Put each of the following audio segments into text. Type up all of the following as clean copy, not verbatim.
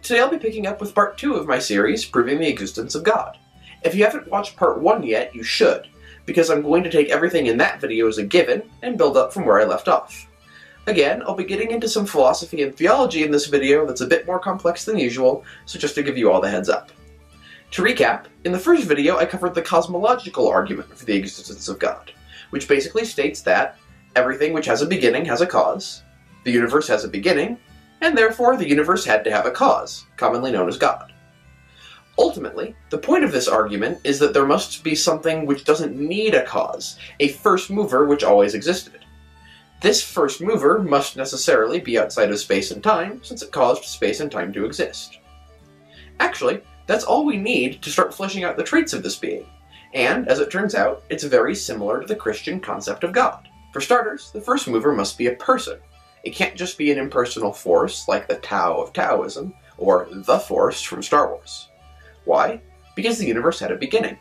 Today I'll be picking up with part 2 of my series, proving the existence of God. If you haven't watched part 1 yet, you should, because I'm going to take everything in that video as a given and build up from where I left off. Again, I'll be getting into some philosophy and theology in this video that's a bit more complex than usual, so just to give you all the heads up. To recap, in the first video I covered the cosmological argument for the existence of God, which basically states that everything which has a beginning has a cause, the universe has a beginning, and therefore the universe had to have a cause, commonly known as God. Ultimately, the point of this argument is that there must be something which doesn't need a cause, a first mover which always existed. This first mover must necessarily be outside of space and time, since it caused space and time to exist. Actually, that's all we need to start fleshing out the traits of this being, and, as it turns out, it's very similar to the Christian concept of God. For starters, the first mover must be a person. It can't just be an impersonal force like the Tao of Taoism, or the Force from Star Wars. Why? Because the universe had a beginning.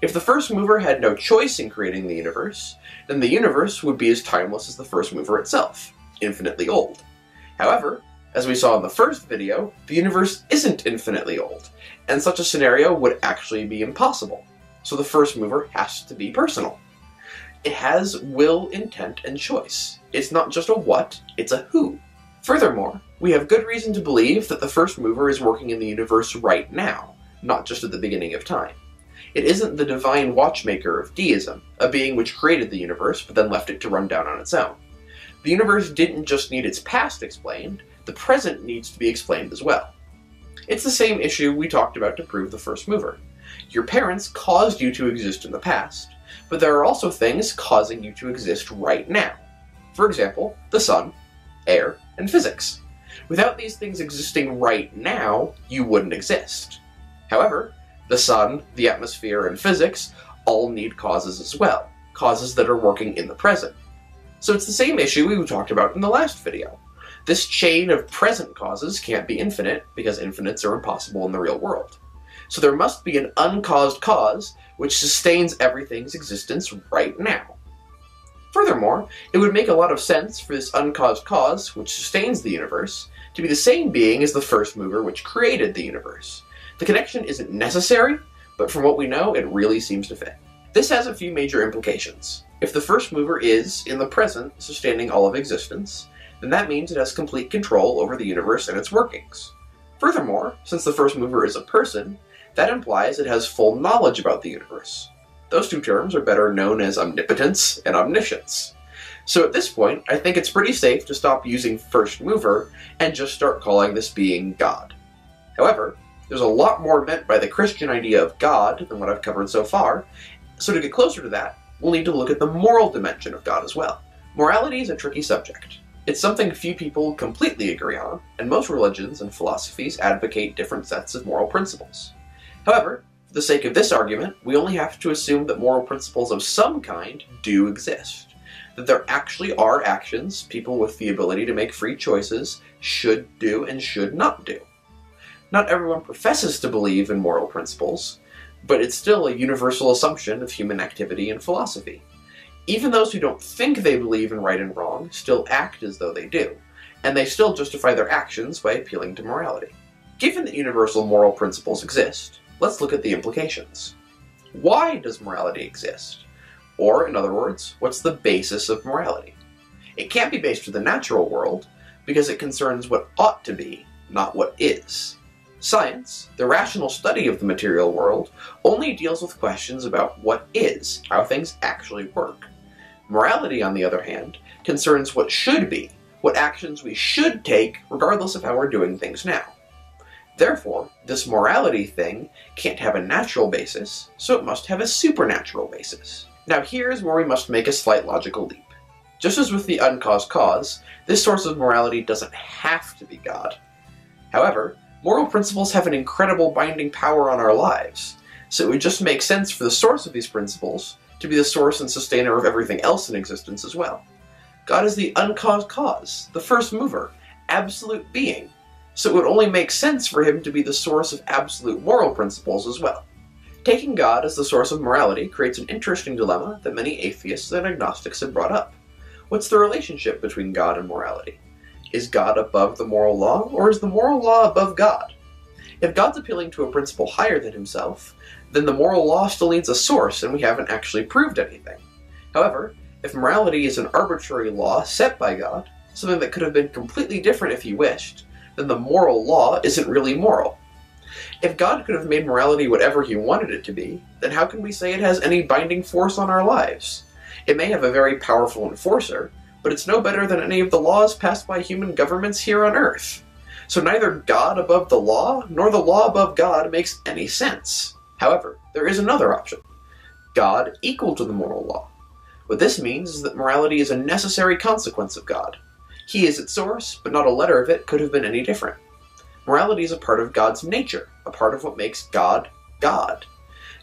If the first mover had no choice in creating the universe, then the universe would be as timeless as the first mover itself, infinitely old. However, as we saw in the first video, the universe isn't infinitely old, and such a scenario would actually be impossible, so the first mover has to be personal. It has will, intent, and choice. It's not just a what, it's a who. Furthermore, we have good reason to believe that the first mover is working in the universe right now, not just at the beginning of time. It isn't the divine watchmaker of deism, a being which created the universe but then left it to run down on its own. The universe didn't just need its past explained, the present needs to be explained as well. It's the same issue we talked about to prove the first mover. Your parents caused you to exist in the past, but there are also things causing you to exist right now. For example, the sun, air, and physics. Without these things existing right now, you wouldn't exist. However, the sun, the atmosphere, and physics all need causes as well, causes that are working in the present. So it's the same issue we talked about in the last video. This chain of present causes can't be infinite, because infinites are impossible in the real world. So there must be an uncaused cause which sustains everything's existence right now. Furthermore, it would make a lot of sense for this uncaused cause, which sustains the universe, to be the same being as the first mover which created the universe. The connection isn't necessary, but from what we know, it really seems to fit. This has a few major implications. If the first mover is, in the present, sustaining all of existence, then that means it has complete control over the universe and its workings. Furthermore, since the first mover is a person, that implies it has full knowledge about the universe. Those two terms are better known as omnipotence and omniscience. So at this point, I think it's pretty safe to stop using first mover and just start calling this being God. However, there's a lot more meant by the Christian idea of God than what I've covered so far, so to get closer to that, we'll need to look at the moral dimension of God as well. Morality is a tricky subject. It's something few people completely agree on, and most religions and philosophies advocate different sets of moral principles. However, for the sake of this argument, we only have to assume that moral principles of some kind do exist. That there actually are actions people with the ability to make free choices should do and should not do. Not everyone professes to believe in moral principles, but it's still a universal assumption of human activity and philosophy. Even those who don't think they believe in right and wrong still act as though they do, and they still justify their actions by appealing to morality. Given that universal moral principles exist, let's look at the implications. Why does morality exist? Or, in other words, what's the basis of morality? It can't be based in the natural world, because it concerns what ought to be, not what is. Science, the rational study of the material world, only deals with questions about what is, how things actually work. Morality, on the other hand, concerns what should be, what actions we should take regardless of how we're doing things now. Therefore, this morality thing can't have a natural basis, so it must have a supernatural basis. Now here's where we must make a slight logical leap. Just as with the uncaused cause, this source of morality doesn't have to be God. However, moral principles have an incredible binding power on our lives, so it would just make sense for the source of these principles to be the source and sustainer of everything else in existence as well. God is the uncaused cause, the first mover, absolute being, so it would only make sense for him to be the source of absolute moral principles as well. Taking God as the source of morality creates an interesting dilemma that many atheists and agnostics have brought up. What's the relationship between God and morality? Is God above the moral law, or is the moral law above God? If God's appealing to a principle higher than himself, then the moral law still needs a source and we haven't actually proved anything. However, if morality is an arbitrary law set by God, something that could have been completely different if he wished, then the moral law isn't really moral. If God could have made morality whatever he wanted it to be, then how can we say it has any binding force on our lives? It may have a very powerful enforcer, but it's no better than any of the laws passed by human governments here on Earth. So neither God above the law, nor the law above God makes any sense. However, there is another option. God equal to the moral law. What this means is that morality is a necessary consequence of God. He is its source, but not a letter of it could have been any different. Morality is a part of God's nature, a part of what makes God, God.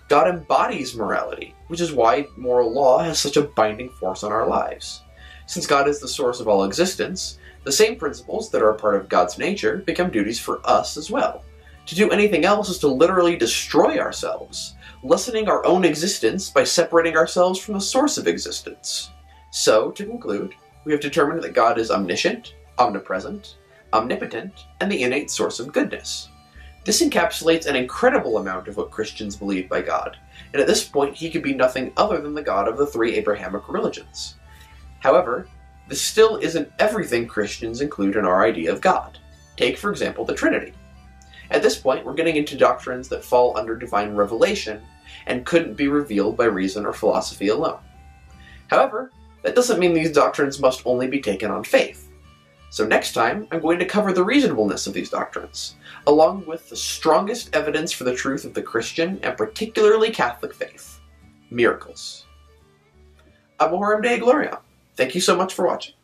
God embodies morality, which is why moral law has such a binding force on our lives. Since God is the source of all existence, the same principles that are a part of God's nature become duties for us as well. To do anything else is to literally destroy ourselves, lessening our own existence by separating ourselves from the source of existence. So, to conclude, we have determined that God is omniscient, omnipresent, omnipotent, and the innate source of goodness. This encapsulates an incredible amount of what Christians believe by God, and at this point he could be nothing other than the God of the three Abrahamic religions. However, this still isn't everything Christians include in our idea of God. Take, for example, the Trinity. At this point, we're getting into doctrines that fall under divine revelation and couldn't be revealed by reason or philosophy alone. However, that doesn't mean these doctrines must only be taken on faith. So next time, I'm going to cover the reasonableness of these doctrines, along with the strongest evidence for the truth of the Christian and particularly Catholic faith: miracles. I'm Horam Dei Gloriam. Thank you so much for watching.